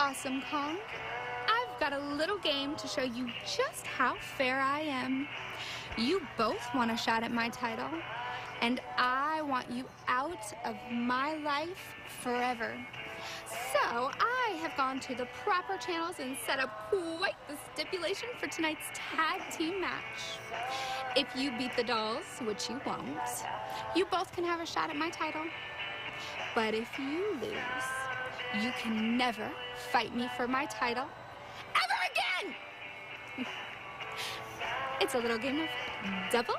Awesome Kong. I've got a little game to show you just how fair I am. You both want a shot at my title, and I want you out of my life forever. So I have gone to the proper channels and set up quite the stipulation for tonight's tag team match. If you beat the dolls, which you won't, you both can have a shot at my title. But if you lose, you can never fight me for my title ever again! It's a little game of double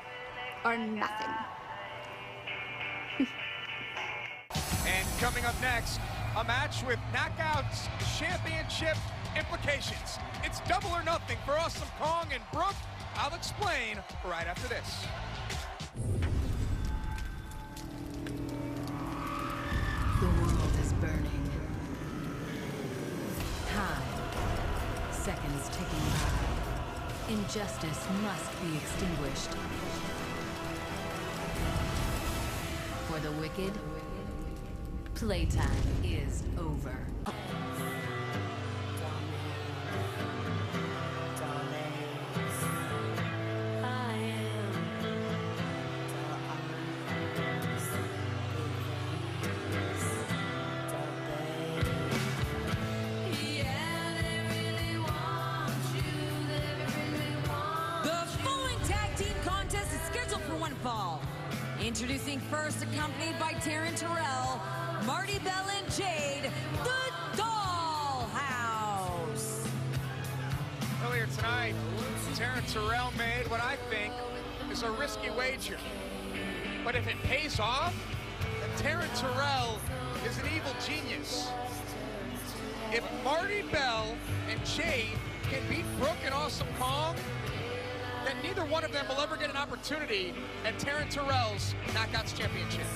or nothing. And coming up next, a match with Knockouts Championship implications. It's double or nothing for Awesome Kong and Brooke. I'll explain right after this. The world is burning. Time. Seconds ticking by. Injustice must be extinguished. For the wicked, playtime is over. Introducing first, accompanied by Taryn Terrell, Marty Bell and Jade, the Dollhouse. Earlier tonight, Taryn Terrell made what I think is a risky wager. But if it pays off, then Taryn Terrell is an evil genius. If Marty Bell and Jade can beat Brooke and Awesome Kong, then neither one of them will ever get an opportunity at Taryn Terrell's Knockouts Championship.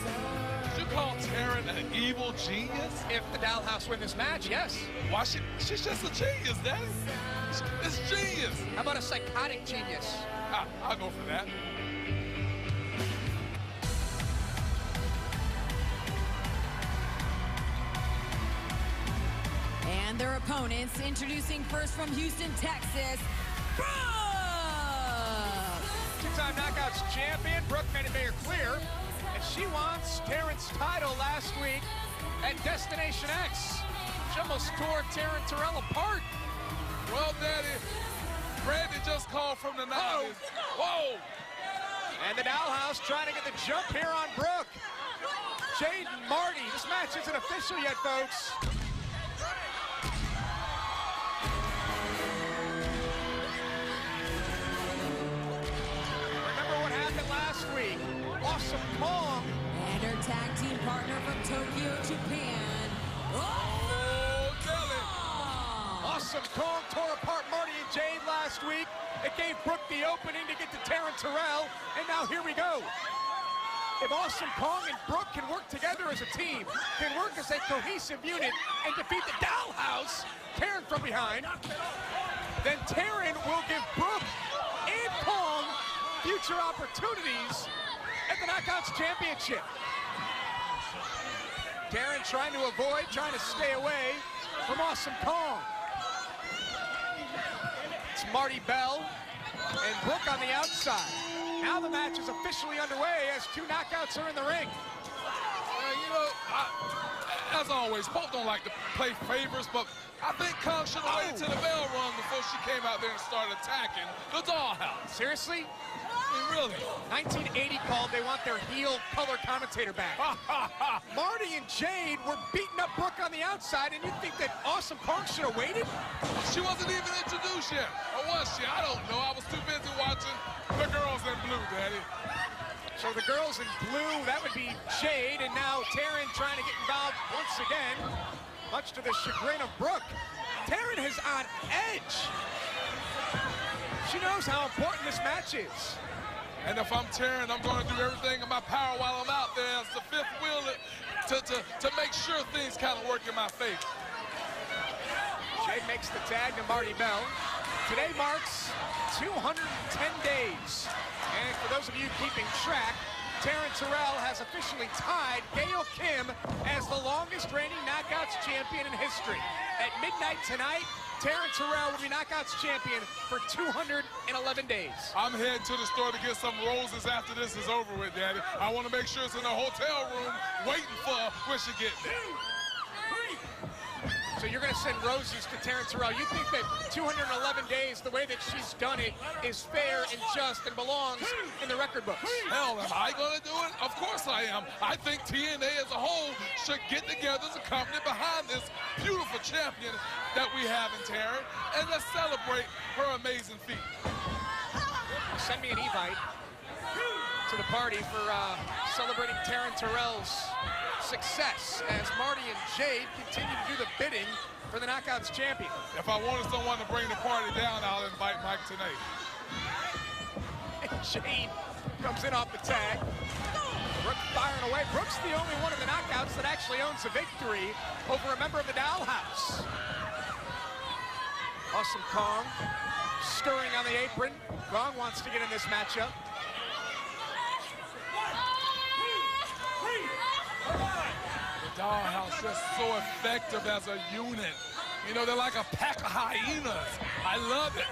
You call Taryn an evil genius? If the Dollhouse win this match, yes. Why, she's just a genius, Daddy. It's genius. How about a psychotic genius? I'll go for that. And their opponents, introducing first from Houston, Texas, Brooke! Two-time Knockouts champion, Brooke made it very clear that she wants Taryn's title last week at Destination X. She almost tore Taryn Terrell apart. Well, Daddy, Randy just called from the night. Whoa! And the Dollhouse trying to get the jump here on Brooke. Jade and Marty, this match isn't official yet, folks. Last week, Awesome Kong. And her tag team partner from Tokyo, Japan, Awesome Kong tore apart Marty and Jade last week. It gave Brooke the opening to get to Taryn Terrell, and now here we go. If Awesome Kong and Brooke can work together as a team, can work as a cohesive unit, and defeat the Dollhouse, Taryn from behind, then Taryn will give Brooke and Kong future opportunities at the Knockouts Championship. Taryn trying to avoid, trying to stay away from Awesome Kong. It's Marty Bell and Brooke on the outside. Now the match is officially underway as two knockouts are in the ring. You know, as always, both don't like to play favors, but I think Kong should have waited till the bell rung before she came out there and started attacking the Dollhouse. Seriously? Really? 1980 called, they want their heel color commentator back. Marty and Jade were beating up Brooke on the outside, and you think that Awesome Kong should have waited? She wasn't even introduced yet. Or was she? I don't know. I was too busy watching the girls in blue, Daddy. So the girls in blue, that would be Jade, and now Taryn trying to get involved once again, much to the chagrin of Brooke. Taryn is on edge. She knows how important this match is. And if I'm Taryn, I'm going to do everything in my power while I'm out there as the fifth wheel to make sure things kind of work in my favor. Jade makes the tag to Marty Bell. Today marks 210 days. And for those of you keeping track, Taryn Terrell has officially tied Gail Kim as the longest reigning Knockouts champion in history. At midnight tonight, Terrence Terrell will be Knockouts champion for 211 days. I'm heading to the store to get some roses after this is over with, Daddy. I want to make sure it's in the hotel room waiting for when she gets there. So you're going to send roses to Terrence Terrell. You think that 211 days, the way that she's done it, is fair and just and belongs in the record books? Hell, am I going to do it? Of course I am. I think TNA as a whole should get together as a company behind this beautiful champion that we have in Terrence, and let's celebrate her amazing feat. Send me an invite to the party for celebrating Terrence Terrell's success as Marty and Jade continue to do the bidding for the Knockouts champion. If I wanted someone to bring the party down, I'll invite Mike tonight. And Jade comes in off the tag. Brooke firing away. Brooke's the only one of the Knockouts that actually owns a victory over a member of the Dollhouse. Awesome Kong stirring on the apron. Kong wants to get in this matchup. The Dollhouse just so effective as a unit. You know, they're like a pack of hyenas. I love it.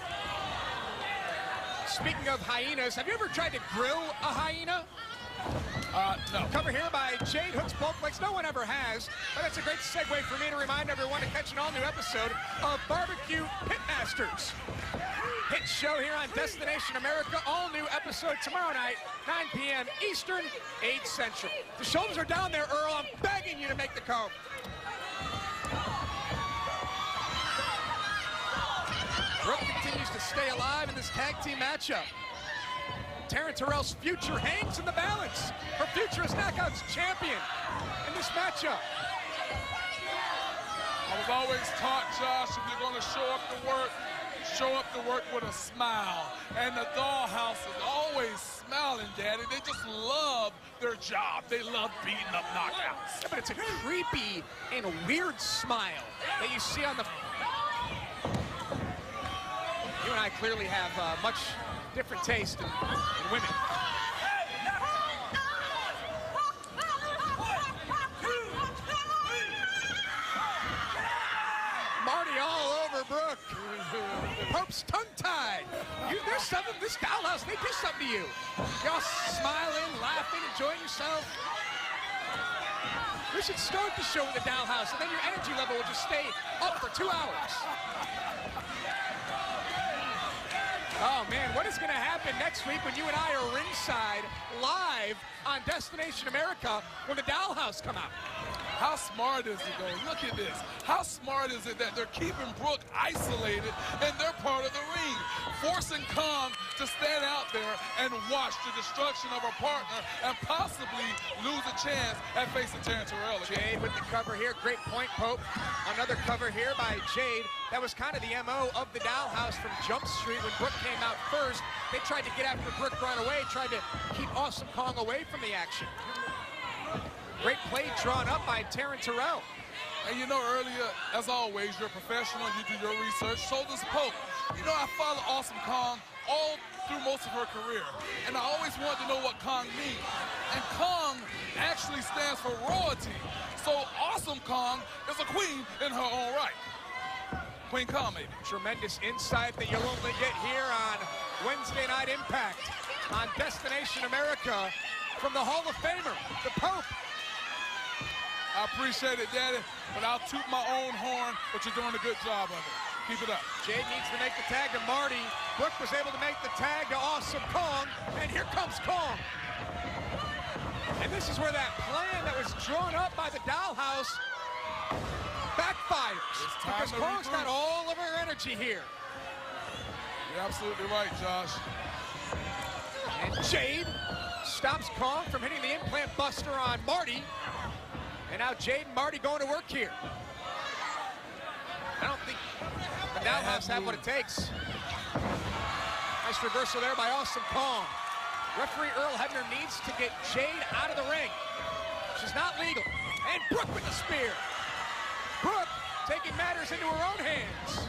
Speaking of hyenas, have you ever tried to grill a hyena? No. Cover here by Jade Hooks Both Legs. No one ever has, but that's a great segue for me to remind everyone to catch an all-new episode of Barbecue Pitmasters. Hit show here on Destination America. All-new episode tomorrow night, 9 p.m. Eastern, 8 Central. The shoulders are down there, Earl. I'm begging you to make the call. Brooke continues to stay alive in this tag team matchup. Terrence Terrell's future hangs in the balance. Her future as Knockouts champion in this matchup. I was always taught, Josh, if you're going to show up to work with a smile. And the Dollhouse is always smiling, Daddy. They just love their job. They love beating up Knockouts. Yeah, but it's a creepy and a weird smile that you see on the... You and I clearly have much different taste in women. Marty all over Brooke. Pope's tongue-tied. There's something, this Dollhouse, they do something to you. Y'all smiling, laughing, enjoying yourself. We should start the show with the Dollhouse, and then your energy level will just stay up for 2 hours. Oh, man, what is going to happen next week when you and I are ringside live on Destination America when the Dollhouse come out? How smart is it, though? Look at this. How smart is it that they're keeping Brooke isolated and they're part of the ring, forcing Kong to stand out there and watch the destruction of her partner and possibly lose a chance at facing Terrence Terrell. Jade with the cover here. Great point, Pope. Another cover here by Jade. That was kind of the MO of the Dollhouse from Jump Street when Brooke came out first. They tried to get after Brooke right away, tried to keep Awesome Kong away from the action. Great play drawn up by Terrence Terrell. And you know, earlier, as always, you're a professional, you do your research, so does Pope. You know, I follow Awesome Kong all through most of her career, and I always wanted to know what Kong means. And Kong actually stands for royalty. So Awesome Kong is a queen in her own right. Queen Kong, maybe. Tremendous insight that you'll only get here on Wednesday Night Impact on Destination America from the Hall of Famer, the Pope. I appreciate it, Daddy, but I'll toot my own horn, but you're doing a good job of it. Keep it up. Jade needs to make the tag to Marty. Brooke was able to make the tag to Awesome Kong, and here comes Kong. And this is where that plan that was drawn up by the Dollhouse backfires, because Kong's got all of her energy here. You're absolutely right, Josh. And Jade stops Kong from hitting the implant buster on Marty. And now Jade and Marty going to work here. I don't think the Dollhouse have what it takes. Nice reversal there by Awesome Kong. Referee Earl Hebner needs to get Jade out of the ring. She's not legal. And Brooke with the spear. Brooke taking matters into her own hands.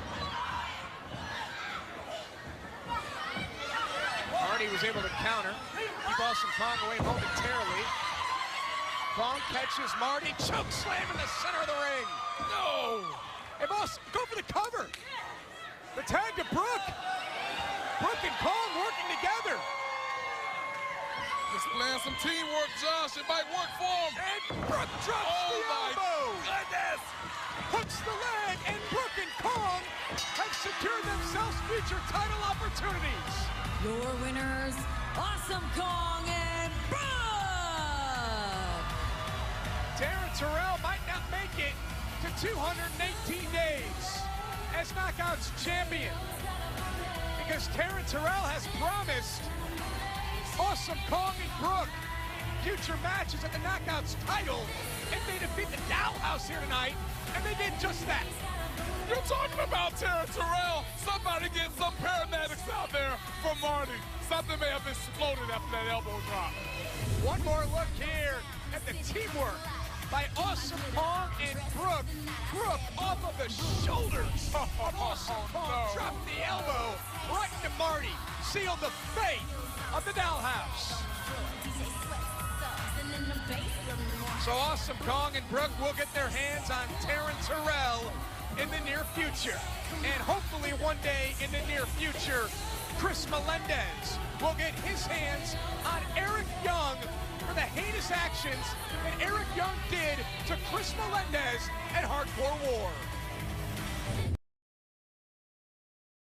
Marty was able to counter. Keep Awesome Kong away momentarily. Kong catches Marty, choke slam in the center of the ring. No! And Moss, go for the cover. The tag to Brooke. Brooke and Kong working together. Displaying some teamwork, Josh. It might work for him. And Brooke drops the elbow. Goodness. Hooks the leg, and Brooke and Kong have secured themselves future title opportunities. Your winners, Awesome Kong and Brooke. Taryn Terrell might not make it to 218 days as Knockouts champion, because Taryn Terrell has promised Awesome Kong and Brooke future matches at the Knockouts title if they defeat the Dollhouse here tonight, and they did just that. You're talking about Taryn Terrell. Somebody get some paramedics out there for Marty. Something may have exploded after that elbow drop. One more look here at the teamwork by Awesome Kong and Brooke. Brooke off of the shoulders of Awesome Kong, dropped the elbow right into Marty, sealed the fate of the Dollhouse. So Awesome Kong and Brooke will get their hands on Taryn Terrell in the near future. And hopefully one day in the near future, Chris Melendez will get his hands on Eric Young for the heinous actions that Eric Young did to Chris Melendez at Hardcore War.